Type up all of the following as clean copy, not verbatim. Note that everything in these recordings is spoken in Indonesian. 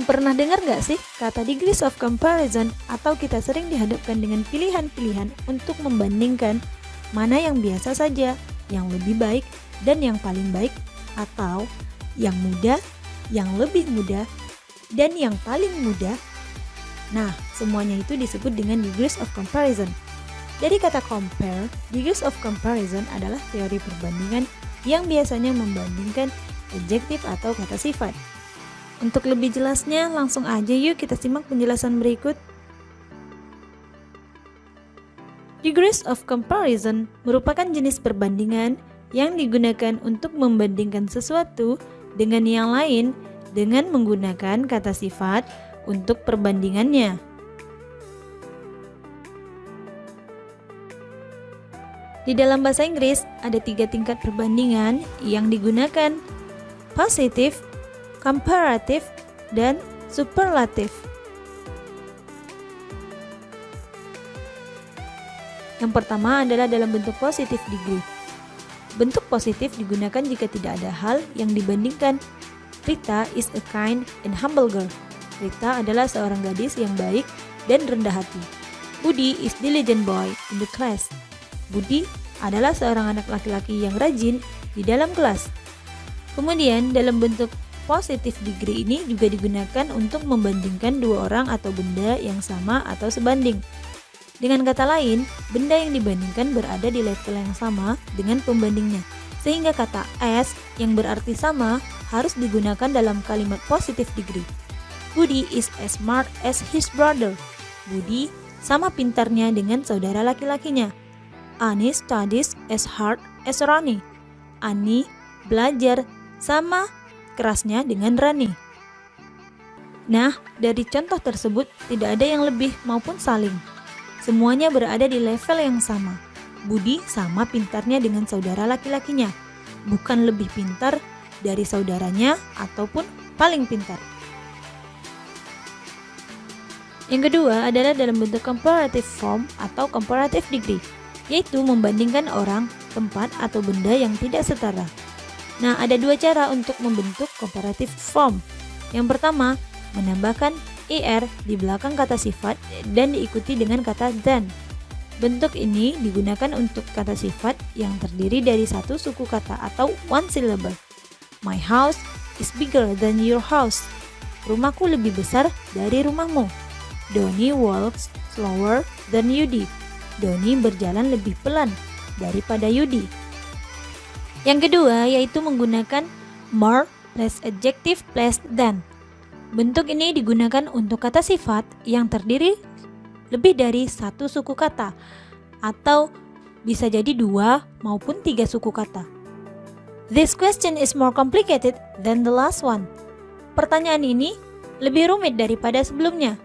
Pernah dengar nggak sih kata degrees of comparison atau kita sering dihadapkan dengan pilihan-pilihan untuk membandingkan mana yang biasa saja, yang lebih baik, dan yang paling baik, atau yang mudah, yang lebih mudah, dan yang paling mudah. Nah, semuanya itu disebut dengan degrees of comparison. Dari kata compare, degrees of comparison adalah teori perbandingan yang biasanya membandingkan adjektif atau kata sifat. Untuk lebih jelasnya, langsung aja yuk kita simak penjelasan berikut. Degrees of comparison merupakan jenis perbandingan yang digunakan untuk membandingkan sesuatu dengan yang lain dengan menggunakan kata sifat untuk perbandingannya. Di dalam bahasa Inggris, ada 3 tingkat perbandingan yang digunakan: positif, komparatif, dan superlatif. Yang pertama adalah dalam bentuk positif degree. Bentuk positif digunakan jika tidak ada hal yang dibandingkan. Rita is a kind and humble girl. Rita adalah seorang gadis yang baik dan rendah hati. Budi is diligent boy in the class. Budi adalah seorang anak laki-laki yang rajin di dalam kelas. Kemudian dalam bentuk positif degree ini juga digunakan untuk membandingkan dua orang atau benda yang sama atau sebanding. Dengan kata lain, benda yang dibandingkan berada di level yang sama dengan pembandingnya, sehingga kata as yang berarti sama harus digunakan dalam kalimat positif degree. Budi is as smart as his brother. Budi sama pintarnya dengan saudara laki-lakinya. Ani studies as hard as Rani. Ani belajar sama kerasnya dengan Rani. Nah, dari contoh tersebut tidak ada yang lebih maupun saling. Semuanya berada di level yang sama. Budi sama pintarnya dengan saudara laki-lakinya, bukan lebih pintar dari saudaranya ataupun paling pintar. Yang kedua adalah dalam bentuk comparative form atau comparative degree, yaitu membandingkan orang, tempat, atau benda yang tidak setara. Nah, ada 2 cara untuk membentuk comparative form. Yang pertama, menambahkan er di belakang kata sifat dan diikuti dengan kata than. Bentuk ini digunakan untuk kata sifat yang terdiri dari satu suku kata atau one syllable. My house is bigger than your house. Rumahku lebih besar dari rumahmu. Doni walks slower than Yudi. Doni berjalan lebih pelan daripada Yudi. Yang kedua yaitu menggunakan more plus adjective plus than. Bentuk ini digunakan untuk kata sifat yang terdiri lebih dari satu suku kata atau bisa jadi 2 maupun 3 suku kata. This question is more complicated than the last one. Pertanyaan ini lebih rumit daripada sebelumnya.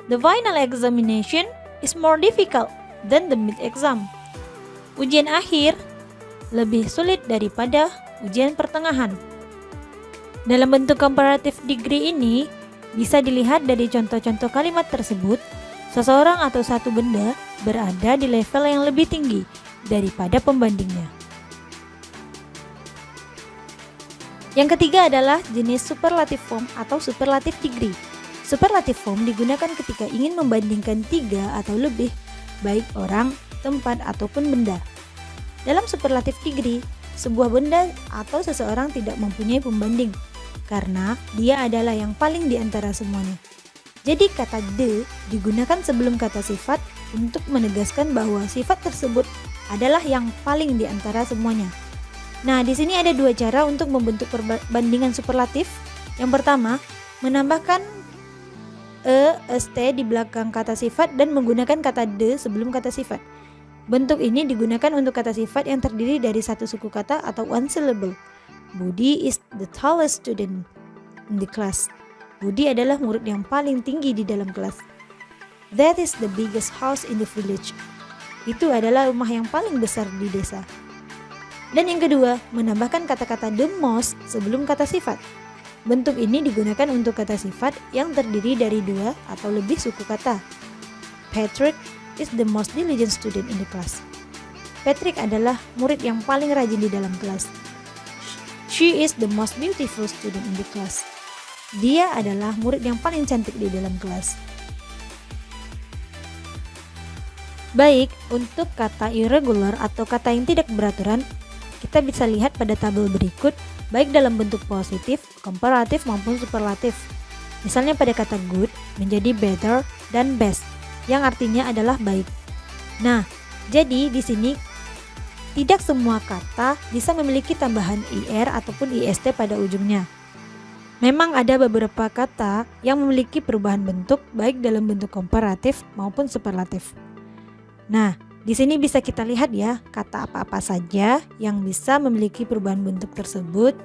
The final examination is more difficult than the mid-exam. Ujian akhir lebih sulit daripada ujian pertengahan. Dalam bentuk comparative degree ini, bisa dilihat dari contoh-contoh kalimat tersebut, seseorang atau satu benda berada di level yang lebih tinggi daripada pembandingnya. Yang ketiga adalah jenis superlative form atau superlative degree. Superlative form digunakan ketika ingin membandingkan 3 atau lebih, baik orang, tempat, ataupun benda. Dalam superlative degree, sebuah benda atau seseorang tidak mempunyai pembanding karena dia adalah yang paling di antara semuanya. Jadi kata the digunakan sebelum kata sifat untuk menegaskan bahwa sifat tersebut adalah yang paling di antara semuanya. Nah, di sini ada 2 cara untuk membentuk perbandingan superlatif. Yang pertama, menambahkan st di belakang kata sifat dan menggunakan kata the sebelum kata sifat. Bentuk ini digunakan untuk kata sifat yang terdiri dari satu suku kata atau one syllable. Budi is the tallest student in the class. Budi adalah murid yang paling tinggi di dalam kelas. That is the biggest house in the village. Itu adalah rumah yang paling besar di desa. Dan yang kedua, menambahkan kata-kata the most sebelum kata sifat. Bentuk ini digunakan untuk kata sifat yang terdiri dari 2 atau lebih suku kata. Patrick is the most diligent student in the class. Patrick adalah murid yang paling rajin di dalam kelas. She is the most beautiful student in the class. Dia adalah murid yang paling cantik di dalam kelas. Baik, untuk kata irregular atau kata yang tidak beraturan, kita bisa lihat pada tabel berikut, baik dalam bentuk positif, komparatif maupun superlatif. Misalnya pada kata good menjadi better dan best, yang artinya adalah baik. Nah, jadi di sini tidak semua kata bisa memiliki tambahan IR ataupun IST pada ujungnya. Memang ada beberapa kata yang memiliki perubahan bentuk baik dalam bentuk komparatif maupun superlatif. Nah, di sini bisa kita lihat ya, kata apa-apa saja yang bisa memiliki perubahan bentuk tersebut